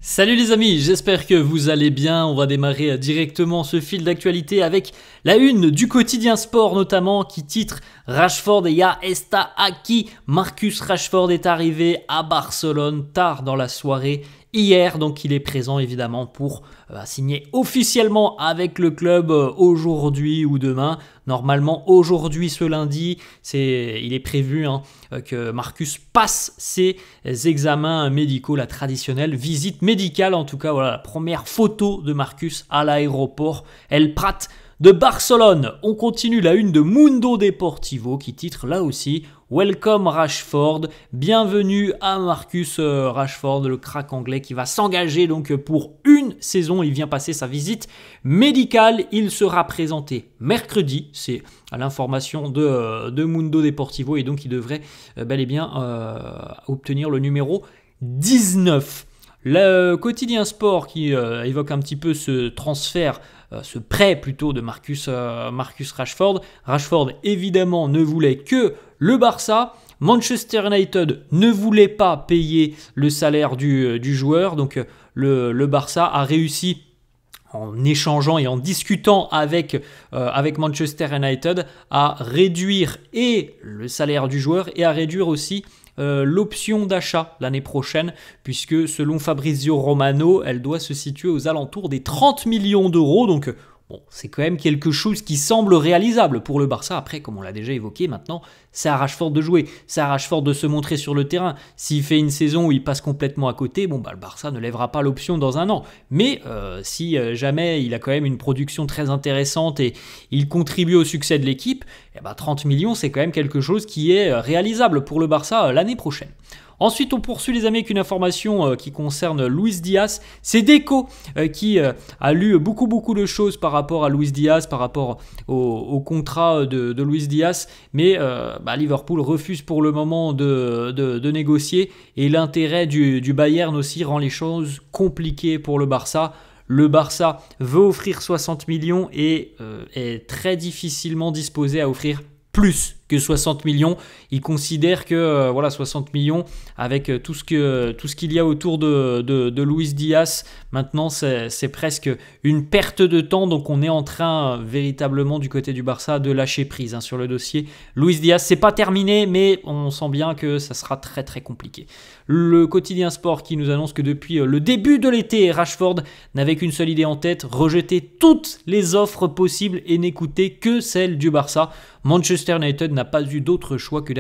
Salut les amis, j'espère que vous allez bien. On va démarrer directement ce fil d'actualité avec la une du quotidien sport notamment qui titre Rashford ya está aquí. Marcus Rashford est arrivé à Barcelone tard dans la soirée hier, donc il est présent évidemment pour signer officiellement avec le club aujourd'hui ou demain. Normalement aujourd'hui ce lundi, il est prévu que Marcus passe ses examens médicaux, la traditionnelle visite médicale. En tout cas, voilà la première photo de Marcus à l'aéroport El Prat de Barcelone. On continue la une de Mundo Deportivo qui titre là aussi Welcome Rashford, bienvenue à Marcus Rashford, le crack anglais qui va s'engager donc pour une saison. Il vient passer sa visite médicale, il sera présenté mercredi, c'est à l'information de Mundo Deportivo, et donc il devrait bel et bien obtenir le numéro 19. Le quotidien sport qui évoque un petit peu ce transfert, ce prêt plutôt de Marcus Rashford. Rashford évidemment ne voulait que le Barça. Manchester United ne voulait pas payer le salaire du joueur. Donc le Barça a réussi, en échangeant et en discutant avec Manchester United, à réduire et le salaire du joueur et à réduire aussi l'option d'achat l'année prochaine, puisque selon Fabrizio Romano, elle doit se situer aux alentours des 30 millions d'euros. Donc bon, c'est quand même quelque chose qui semble réalisable pour le Barça. Après, comme on l'a déjà évoqué, maintenant, c'est à Rashford de jouer, c'est à Rashford de se montrer sur le terrain. S'il fait une saison où il passe complètement à côté, le Barça ne lèvera pas l'option dans un an. Mais si jamais il a quand même une production très intéressante et il contribue au succès de l'équipe, 30 millions, c'est quand même quelque chose qui est réalisable pour le Barça l'année prochaine. Ensuite, on poursuit les amis avec une information qui concerne Luis Diaz. C'est Deco qui a lu beaucoup de choses par rapport à Luis Diaz, par rapport au contrat de Luis Diaz. Mais Liverpool refuse pour le moment de négocier. Et l'intérêt du Bayern aussi rend les choses compliquées pour le Barça. Le Barça veut offrir 60 millions et est très difficilement disposé à offrir plus que 60 millions. Il considère que 60 millions avec tout ce qu'il y a autour de Luis Diaz, maintenant c'est presque une perte de temps. Donc on est en train véritablement du côté du Barça de lâcher prise sur le dossier Luis Diaz. C'est pas terminé, mais on sent bien que ça sera très très compliqué. Le quotidien sport qui nous annonce que depuis le début de l'été, Rashford n'avait qu'une seule idée en tête: rejeter toutes les offres possibles et n'écouter que celle du Barça. Manchester United n'a pas eu d'autre choix que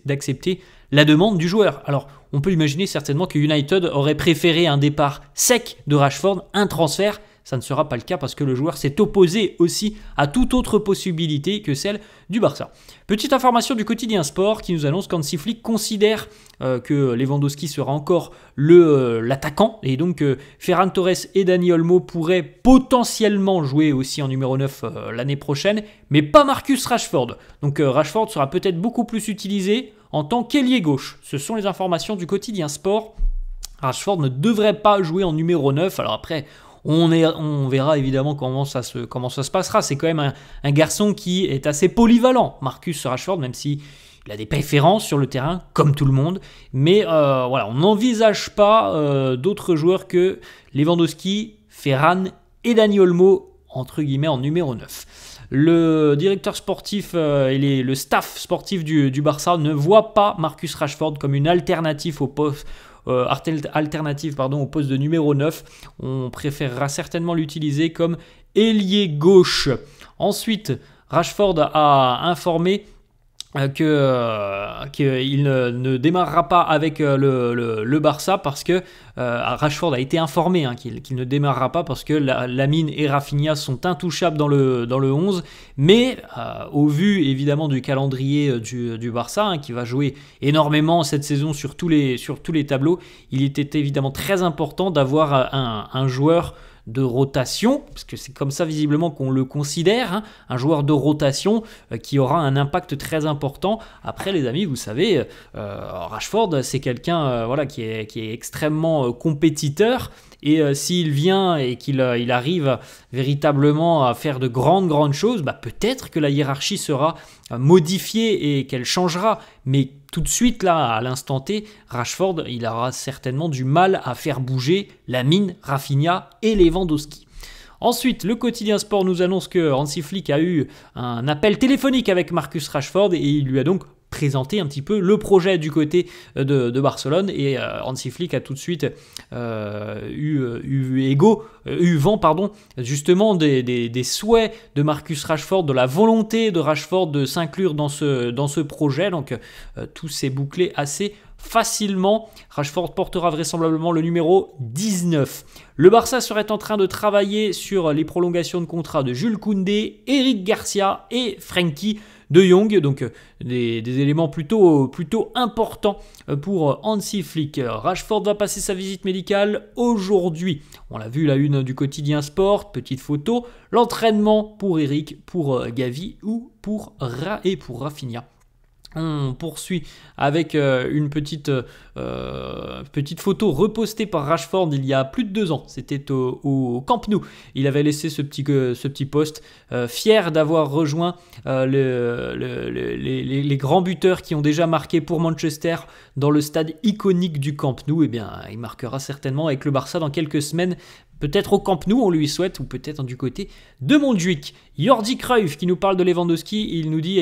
d'accepter la demande du joueur. Alors, on peut imaginer certainement que United aurait préféré un départ sec de Rashford, un transfert. Ça ne sera pas le cas parce que le joueur s'est opposé aussi à toute autre possibilité que celle du Barça. Petite information du quotidien sport qui nous annonce qu'Hansi Flick considère que Lewandowski sera encore l'attaquant, et donc Ferran Torres et Dani Olmo pourraient potentiellement jouer aussi en numéro 9 l'année prochaine, mais pas Marcus Rashford. Donc Rashford sera peut-être beaucoup plus utilisé en tant qu'ailier gauche. Ce sont les informations du quotidien sport. Rashford ne devrait pas jouer en numéro 9. Alors après, on verra évidemment comment ça se passera. C'est quand même un garçon qui est assez polyvalent, Marcus Rashford, même si il a des préférences sur le terrain, comme tout le monde. Mais on n'envisage pas d'autres joueurs que Lewandowski, Ferran et Dani Olmo, entre guillemets, en numéro 9. Le directeur sportif et le staff sportif du Barça ne voit pas Marcus Rashford comme une alternative au poste au poste de numéro 9. On préférera certainement l'utiliser comme ailier gauche. Ensuite, Rashford a informé qu'il ne démarrera pas avec le Barça parce que Rashford a été informé qu'il ne démarrera pas parce que Lamine et Rafinha sont intouchables dans le 11, mais au vu évidemment du calendrier du Barça qui va jouer énormément cette saison sur tous les tableaux, il était évidemment très important d'avoir un joueur de rotation, parce que c'est comme ça visiblement qu'on le considère, un joueur de rotation qui aura un impact très important. Après les amis, vous savez, Rashford c'est quelqu'un qui est extrêmement compétiteur, et s'il vient et qu'il arrive véritablement à faire de grandes choses, peut-être que la hiérarchie sera modifiée et qu'elle changera, mais tout de suite, là, à l'instant T, Rashford, il aura certainement du mal à faire bouger Lamine, Rafinha et Lewandowski. Ensuite, le quotidien Sport nous annonce que Hansi Flick a eu un appel téléphonique avec Marcus Rashford et il lui a donc présenté un petit peu le projet du côté de Barcelone, et Hansi Flick a tout de suite eu vent justement des souhaits de Marcus Rashford, de la volonté de Rashford de s'inclure dans ce projet, donc tout s'est bouclé assez facilement. Rashford portera vraisemblablement le numéro 19. Le Barça serait en train de travailler sur les prolongations de contrat de Jules Koundé, Eric Garcia et Frenkie de Jong, donc des éléments plutôt importants pour Hansi Flick. Rashford va passer sa visite médicale aujourd'hui. On l'a vu, la une du quotidien Sport, petite photo, l'entraînement pour Eric, pour Gavi ou pour Rafinha. On poursuit avec une petite photo repostée par Rashford il y a plus de 2 ans. C'était au Camp Nou. Il avait laissé ce petit post, fier d'avoir rejoint les grands buteurs qui ont déjà marqué pour Manchester dans le stade iconique du Camp Nou. Eh bien, il marquera certainement avec le Barça dans quelques semaines. Peut-être au Camp Nou, on lui souhaite, ou peut-être du côté de Montjuïc. Jordi Cruyff qui nous parle de Lewandowski, il nous dit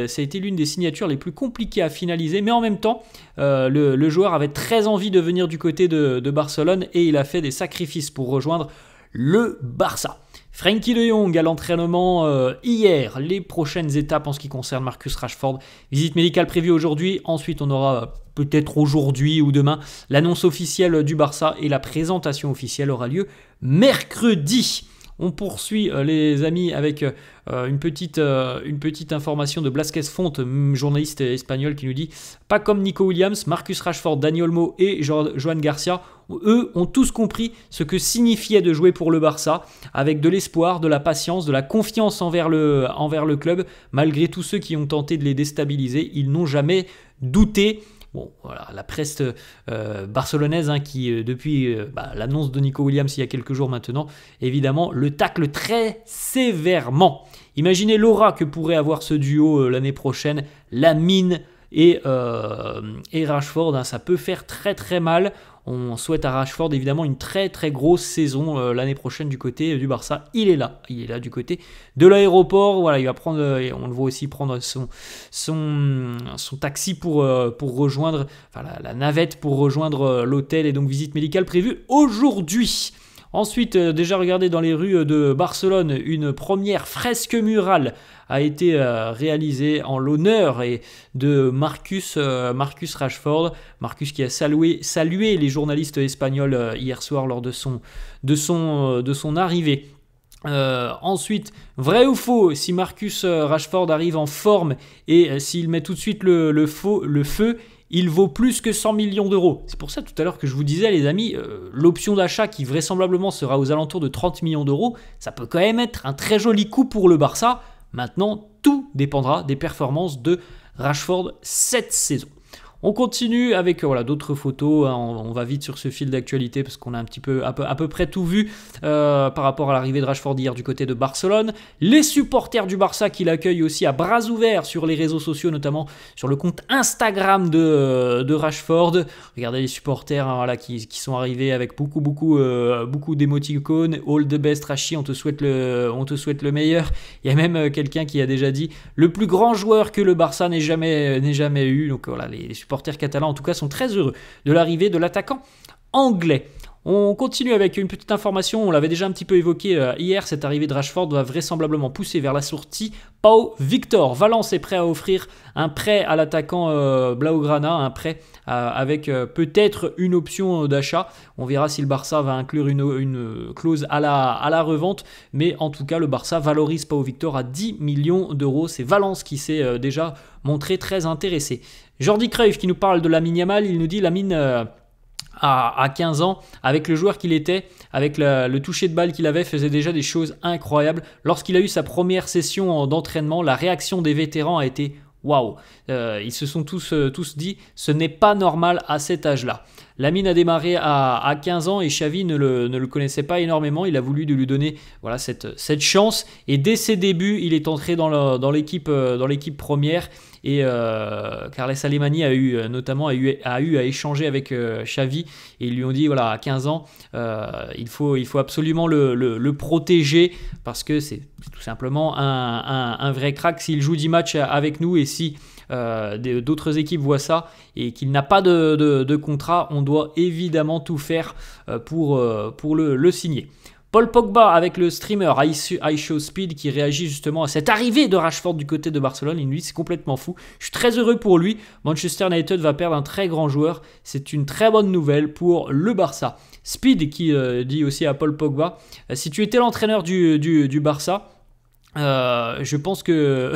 ça a été l'une des signatures les plus compliquées à finaliser, mais en même temps, le joueur avait très envie de venir du côté de Barcelone et il a fait des sacrifices pour rejoindre le Barça. Frenkie de Jong à l'entraînement hier. Les prochaines étapes en ce qui concerne Marcus Rashford. Visite médicale prévue aujourd'hui. Ensuite, on aura peut-être aujourd'hui ou demain l'annonce officielle du Barça et la présentation officielle aura lieu mercredi. On poursuit les amis avec une petite information de Blasquez Font, journaliste espagnol, qui nous dit « Pas comme Nico Williams, Marcus Rashford, Dani Olmo et Joan Garcia, eux ont tous compris ce que signifiait de jouer pour le Barça, avec de l'espoir, de la patience, de la confiance envers le club. Malgré tous ceux qui ont tenté de les déstabiliser, ils n'ont jamais douté. » Bon, voilà, la presse barcelonaise qui, depuis l'annonce de Nico Williams il y a quelques jours maintenant, évidemment, le tacle très sévèrement. Imaginez l'aura que pourrait avoir ce duo l'année prochaine, Lamine et Rashford. Ça peut faire très très mal. On souhaite à Rashford évidemment une très très grosse saison l'année prochaine du côté du Barça. Il est là du côté de l'aéroport. Voilà, il va prendre, on le voit aussi prendre son taxi pour rejoindre, la navette pour rejoindre l'hôtel, et donc visite médicale prévue aujourd'hui. Ensuite, déjà regardez dans les rues de Barcelone, une première fresque murale a été réalisée en l'honneur de Marcus Rashford. Marcus qui a salué les journalistes espagnols hier soir lors de son arrivée. Ensuite, vrai ou faux, si Marcus Rashford arrive en forme et s'il met tout de suite le feu, il vaut plus que 100 millions d'euros. C'est pour ça tout à l'heure que je vous disais, les amis, l'option d'achat qui vraisemblablement sera aux alentours de 30 millions d'euros, ça peut quand même être un très joli coup pour le Barça. Maintenant, tout dépendra des performances de Rashford cette saison. On continue avec d'autres photos, on va vite sur ce fil d'actualité parce qu'on a à peu près tout vu par rapport à l'arrivée de Rashford hier du côté de Barcelone. Les supporters du Barça qui l'accueillent aussi à bras ouverts sur les réseaux sociaux, notamment sur le compte Instagram de Rashford. Regardez les supporters qui sont arrivés avec beaucoup d'émoticônes. All the best Rashi, on te souhaite le meilleur. Il y a même quelqu'un qui a déjà dit le plus grand joueur que le Barça n'ait jamais eu. Donc voilà, les supporters catalans en tout cas sont très heureux de l'arrivée de l'attaquant anglais. On continue avec une petite information, on l'avait déjà un petit peu évoqué hier, cette arrivée de Rashford va vraisemblablement pousser vers la sortie Pau Victor. Valence est prêt à offrir un prêt à l'attaquant Blaugrana, un prêt avec peut-être une option d'achat. On verra si le Barça va inclure une clause à la revente, mais en tout cas le Barça valorise Pau Victor à 10 millions d'euros. C'est Valence qui s'est déjà montré très intéressé. Jordi Cruyff qui nous parle de Lamine Yamal, il nous dit Lamine à 15 ans, avec le joueur qu'il était, avec le toucher de balle qu'il avait, faisait déjà des choses incroyables. Lorsqu'il a eu sa première session d'entraînement, la réaction des vétérans a été Waouh, ils se sont tous dit, ce n'est pas normal à cet âge-là. Lamine a démarré à 15 ans et Xavi ne le connaissait pas énormément. Il a voulu lui donner voilà, cette chance. Et dès ses débuts, il est entré dans l'équipe première. Et Carles Alemany a eu à échanger avec Xavi. Et ils lui ont dit, voilà, à 15 ans, il faut absolument le protéger parce que c'est tout simplement un vrai crack. S'il joue 10 matchs avec nous et si d'autres équipes voient ça et qu'il n'a pas de contrat, on doit évidemment tout faire pour le signer. Paul Pogba avec le streamer iShowSpeed qui réagit justement à cette arrivée de Rashford du côté de Barcelone. Il nous dit c'est complètement fou. Je suis très heureux pour lui. Manchester United va perdre un très grand joueur. C'est une très bonne nouvelle pour le Barça. Speed qui dit aussi à Paul Pogba, si tu étais l'entraîneur du Barça, je pense que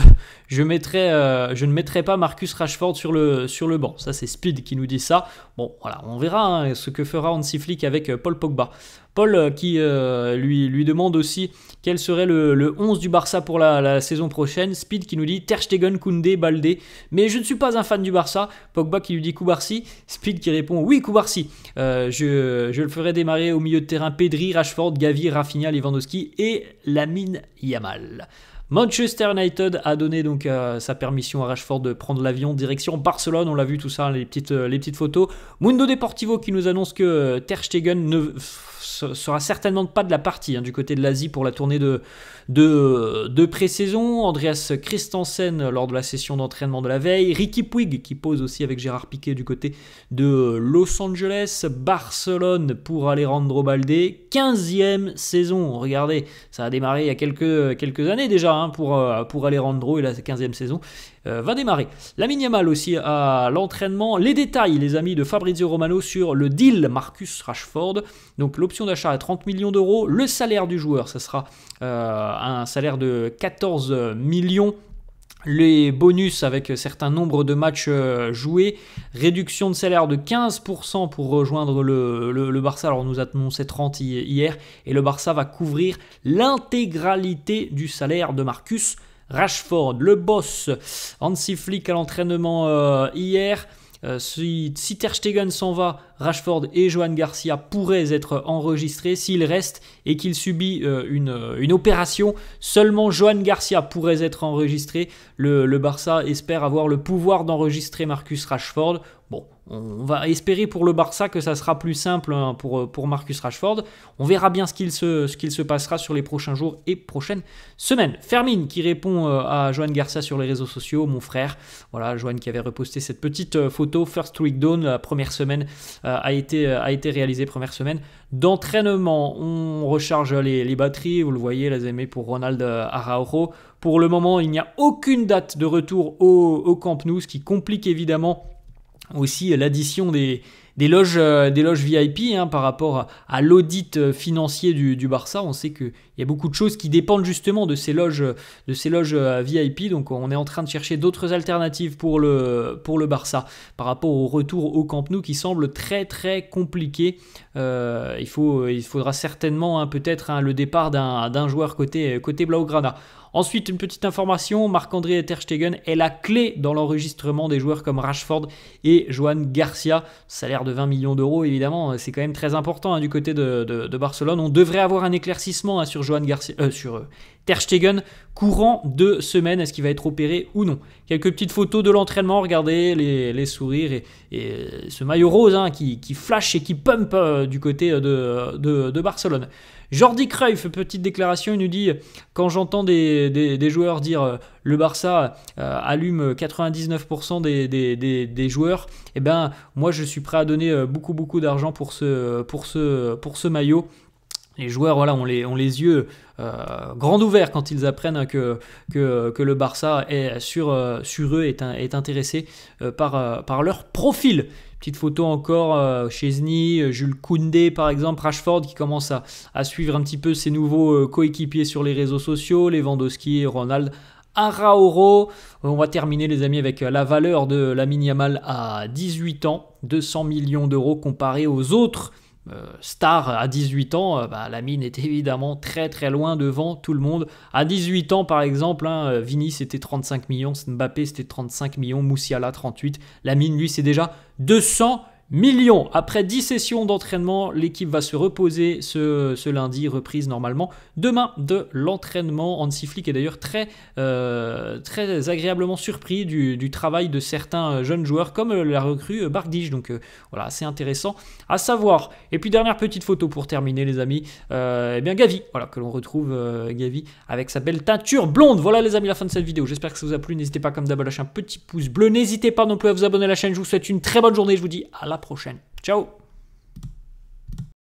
je ne mettrai pas Marcus Rashford sur le banc. Ça, c'est Speed qui nous dit ça. Bon, voilà, on verra ce que fera Hansi Flick avec Paul Pogba. Paul qui lui demande aussi quel serait le 11 du Barça pour la saison prochaine. Speed qui nous dit Ter Stegen, Koundé, Baldé. Mais je ne suis pas un fan du Barça. Pogba qui lui dit Koubarsi. Speed qui répond oui, Koubarsi. Je le ferai démarrer au milieu de terrain Pedri, Rashford, Gavi, Rafinha, Lewandowski et Lamine Yamal. Manchester United a donné donc sa permission à Rashford de prendre l'avion direction Barcelone. On l'a vu tout ça, les petites photos. Mundo Deportivo qui nous annonce que Ter Stegen ne sera certainement pas de la partie du côté de l'Asie pour la tournée de pré-saison. Andreas Christensen lors de la session d'entraînement de la veille. Ricky Puig qui pose aussi avec Gérard Piqué du côté de Los Angeles. Barcelone pour Alejandro Baldé. 15e saison. Regardez, ça a démarré il y a quelques années déjà pour Alejandro et la 15e saison va démarrer. Lamine Yamal aussi à l'entraînement. Les détails, les amis, de Fabrizio Romano sur le deal Marcus Rashford. Donc l'option d'achat à 30 millions d'euros. Le salaire du joueur, ça sera un salaire de 14 millions. Les bonus avec un certain nombre de matchs joués, réduction de salaire de 15% pour rejoindre le Barça. Alors on nous a annoncé 30 hier et le Barça va couvrir l'intégralité du salaire de Marcus Rashford. Le boss Hansi Flick à l'entraînement hier. Si Ter Stegen s'en va, Rashford et Johan Garcia pourraient être enregistrés. S'il reste et qu'il subit une opération, seulement Johan Garcia pourrait être enregistré. Le Barça espère avoir le pouvoir d'enregistrer Marcus Rashford. Bon, on va espérer pour le Barça que ça sera plus simple pour Marcus Rashford. On verra bien ce qu'il se passera sur les prochains jours et prochaines semaines. Fermin qui répond à Johan Garcia sur les réseaux sociaux, mon frère. Voilà, Johan qui avait reposté cette petite photo. First week down, la première semaine a été réalisée, première semaine d'entraînement. On recharge les batteries, vous le voyez les amis, pour Ronald Araujo. Pour le moment, il n'y a aucune date de retour au Camp Nou, ce qui complique évidemment aussi l'addition des loges VIP par rapport à l'audit financier du Barça. On sait qu'il y a beaucoup de choses qui dépendent justement de ces loges VIP. Donc on est en train de chercher d'autres alternatives pour le Barça par rapport au retour au Camp Nou qui semble très très compliqué. Il faudra certainement peut-être le départ d'un joueur côté Blaugrana. Ensuite, une petite information, Marc-André Ter Stegen est la clé dans l'enregistrement des joueurs comme Rashford et Johan Garcia. Salaire de 20 millions d'euros, évidemment, c'est quand même très important du côté de Barcelone. On devrait avoir un éclaircissement sur Ter Stegen courant de semaine. Est-ce qu'il va être opéré ou non? Quelques petites photos de l'entraînement, regardez les sourires et ce maillot rose qui flash et qui pump du côté de Barcelone. Jordi Cruyff, petite déclaration, il nous dit « Quand j'entends des joueurs dire le Barça allume 99% des joueurs, eh ben, moi je suis prêt à donner beaucoup d'argent pour ce maillot. » Les joueurs ont les yeux grands ouverts quand ils apprennent que le Barça est sur eux, est intéressé par leur profil. Petite photo encore, Chesney, Jules Koundé par exemple, Rashford qui commence à suivre un petit peu ses nouveaux coéquipiers sur les réseaux sociaux, Lewandowski et Ronald Araujo. On va terminer les amis avec la valeur de Lamine Yamal à 18 ans, 200 millions d'euros comparé aux autres star à 18 ans, Lamine était évidemment très très loin devant tout le monde. À 18 ans par exemple, Vini c'était 35 millions, Mbappé c'était 35 millions, Moussiala 38, Lamine lui c'est déjà 200 millions. Après 10 sessions d'entraînement, l'équipe va se reposer ce lundi, reprise normalement demain de l'entraînement. Hansi Flick est d'ailleurs très agréablement surpris du travail de certains jeunes joueurs comme la recrue Bargdij. Donc voilà, c'est intéressant à savoir. Et puis dernière petite photo pour terminer les amis, eh bien Gavi, voilà, que l'on retrouve Gavi avec sa belle teinture blonde. Voilà les amis, la fin de cette vidéo. J'espère que ça vous a plu. N'hésitez pas comme d'hab à lâcher un petit pouce bleu. N'hésitez pas non plus à vous abonner à la chaîne. Je vous souhaite une très bonne journée. Je vous dis à la prochaine. Ciao.